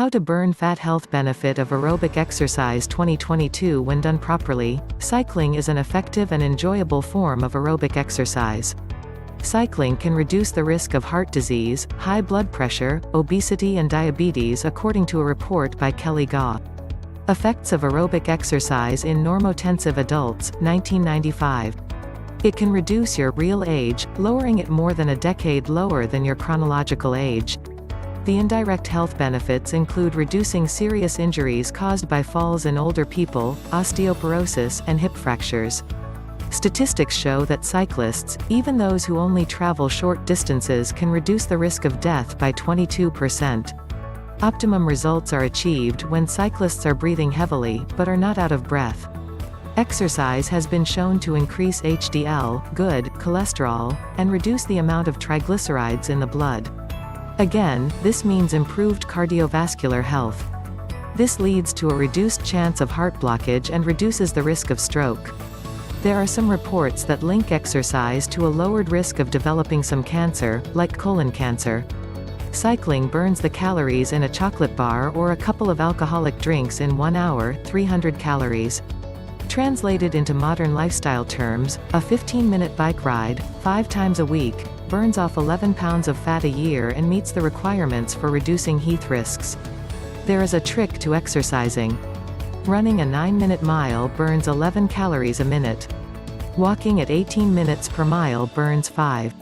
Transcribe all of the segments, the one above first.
How to burn fat. Health benefit of aerobic exercise 2022. When done properly, cycling is an effective and enjoyable form of aerobic exercise. Cycling can reduce the risk of heart disease, high blood pressure, obesity and diabetes according to a report by Kelly Gaw. Effects of aerobic exercise in normotensive adults, 1995. It can reduce your real age, lowering it more than a decade lower than your chronological age. The indirect health benefits include reducing serious injuries caused by falls in older people, osteoporosis, and hip fractures. Statistics show that cyclists, even those who only travel short distances, can reduce the risk of death by 22%. Optimum results are achieved when cyclists are breathing heavily, but are not out of breath. Exercise has been shown to increase HDL, good cholesterol, and reduce the amount of triglycerides in the blood. Again, this means improved cardiovascular health. This leads to a reduced chance of heart blockage and reduces the risk of stroke. There are some reports that link exercise to a lowered risk of developing some cancer, like colon cancer. Cycling burns the calories in a chocolate bar or a couple of alcoholic drinks in 1 hour, 300 calories. Translated into modern lifestyle terms, a 15-minute bike ride, 5 times a week, burns off 11 pounds of fat a year and meets the requirements for reducing health risks. There is a trick to exercising. Running a 9-minute mile burns 11 calories a minute. Walking at 18 minutes per mile burns 5.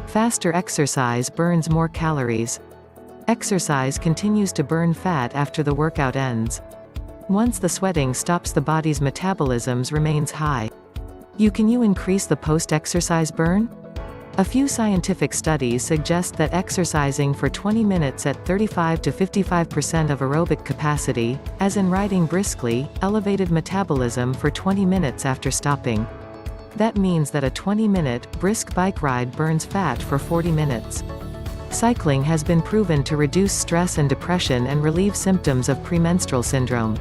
Faster exercise burns more calories. Exercise continues to burn fat after the workout ends. Once the sweating stops, the body's metabolisms remains high. Can you increase the post-exercise burn? A few scientific studies suggest that exercising for 20 minutes at 35 to 55% of aerobic capacity, as in riding briskly, elevated metabolism for 20 minutes after stopping. That means that a 20-minute, brisk bike ride burns fat for 40 minutes. Cycling has been proven to reduce stress and depression and relieve symptoms of premenstrual syndrome.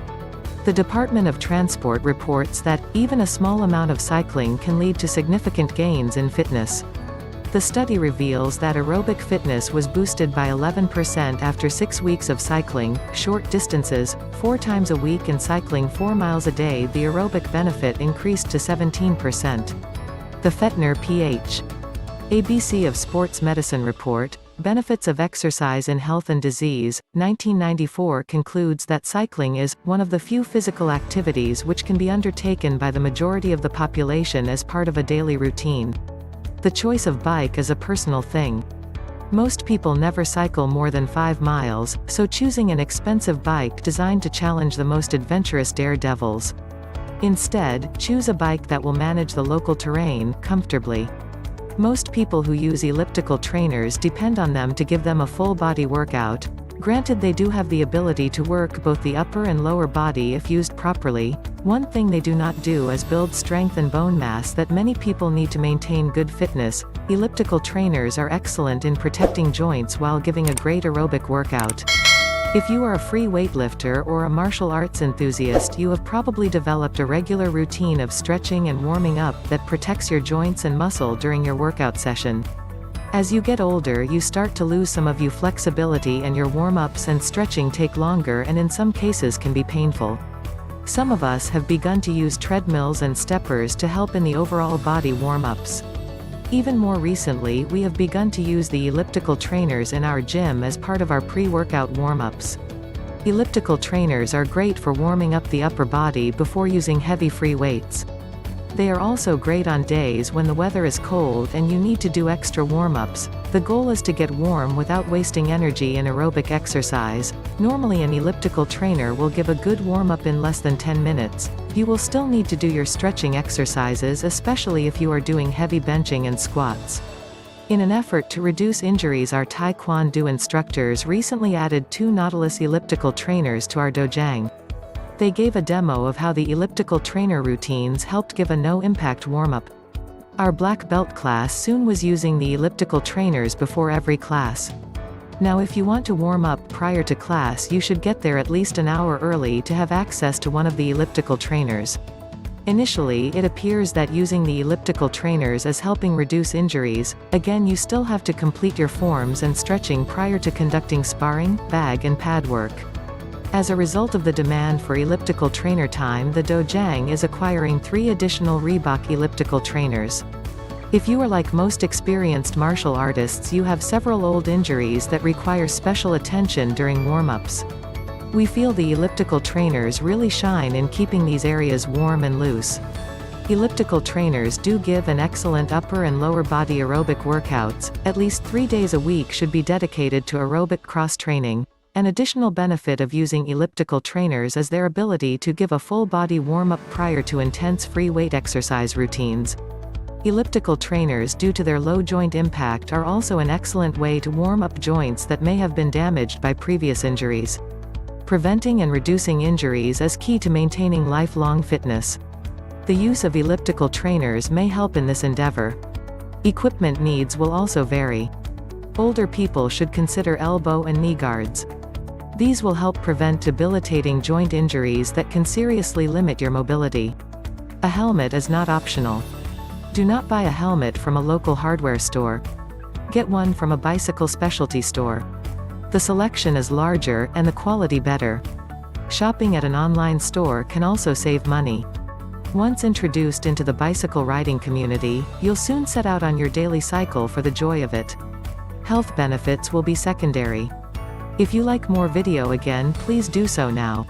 The Department of Transport reports that, even a small amount of cycling can lead to significant gains in fitness. The study reveals that aerobic fitness was boosted by 11% after 6 weeks of cycling, short distances, 4 times a week and cycling 4 miles a day. The aerobic benefit increased to 17%. The Fetner Ph. ABC of Sports Medicine report, Benefits of Exercise in Health and Disease, 1994 concludes that cycling is one of the few physical activities which can be undertaken by the majority of the population as part of a daily routine. The choice of bike is a personal thing. Most people never cycle more than 5 miles, so choosing an expensive bike designed to challenge the most adventurous daredevils. Instead, choose a bike that will manage the local terrain comfortably. Most people who use elliptical trainers depend on them to give them a full-body workout. Granted, they do have the ability to work both the upper and lower body if used properly. One thing they do not do is build strength and bone mass that many people need to maintain good fitness. Elliptical trainers are excellent in protecting joints while giving a great aerobic workout. If you are a free weightlifter or a martial arts enthusiast, you have probably developed a regular routine of stretching and warming up that protects your joints and muscle during your workout session. As you get older, you start to lose some of your flexibility and your warm-ups and stretching take longer and in some cases can be painful. Some of us have begun to use treadmills and steppers to help in the overall body warm-ups. Even more recently, we have begun to use the elliptical trainers in our gym as part of our pre-workout warm-ups. Elliptical trainers are great for warming up the upper body before using heavy free weights. They are also great on days when the weather is cold and you need to do extra warm-ups. The goal is to get warm without wasting energy in aerobic exercise. Normally an elliptical trainer will give a good warm-up in less than 10 minutes. You will still need to do your stretching exercises, especially if you are doing heavy benching and squats. In an effort to reduce injuries, our Taekwondo instructors recently added 2 Nautilus elliptical trainers to our dojang. They gave a demo of how the elliptical trainer routines helped give a no-impact warm-up. Our black belt class soon was using the elliptical trainers before every class. Now if you want to warm up prior to class, you should get there at least an hour early to have access to one of the elliptical trainers. Initially, it appears that using the elliptical trainers is helping reduce injuries. Again, you still have to complete your forms and stretching prior to conducting sparring, bag and pad work. As a result of the demand for elliptical trainer time, the Dojang is acquiring 3 additional Reebok elliptical trainers. If you are like most experienced martial artists, you have several old injuries that require special attention during warm-ups. We feel the elliptical trainers really shine in keeping these areas warm and loose. Elliptical trainers do give an excellent upper and lower body aerobic workouts. At least 3 days a week should be dedicated to aerobic cross-training. An additional benefit of using elliptical trainers is their ability to give a full body warm-up prior to intense free weight exercise routines. Elliptical trainers, due to their low joint impact, are also an excellent way to warm up joints that may have been damaged by previous injuries. Preventing and reducing injuries is key to maintaining lifelong fitness. The use of elliptical trainers may help in this endeavor. Equipment needs will also vary. Older people should consider elbow and knee guards. These will help prevent debilitating joint injuries that can seriously limit your mobility. A helmet is not optional. Do not buy a helmet from a local hardware store. Get one from a bicycle specialty store. The selection is larger, and the quality better. Shopping at an online store can also save money. Once introduced into the bicycle riding community, you'll soon set out on your daily cycle for the joy of it. Health benefits will be secondary. If you like more video again, please do so now.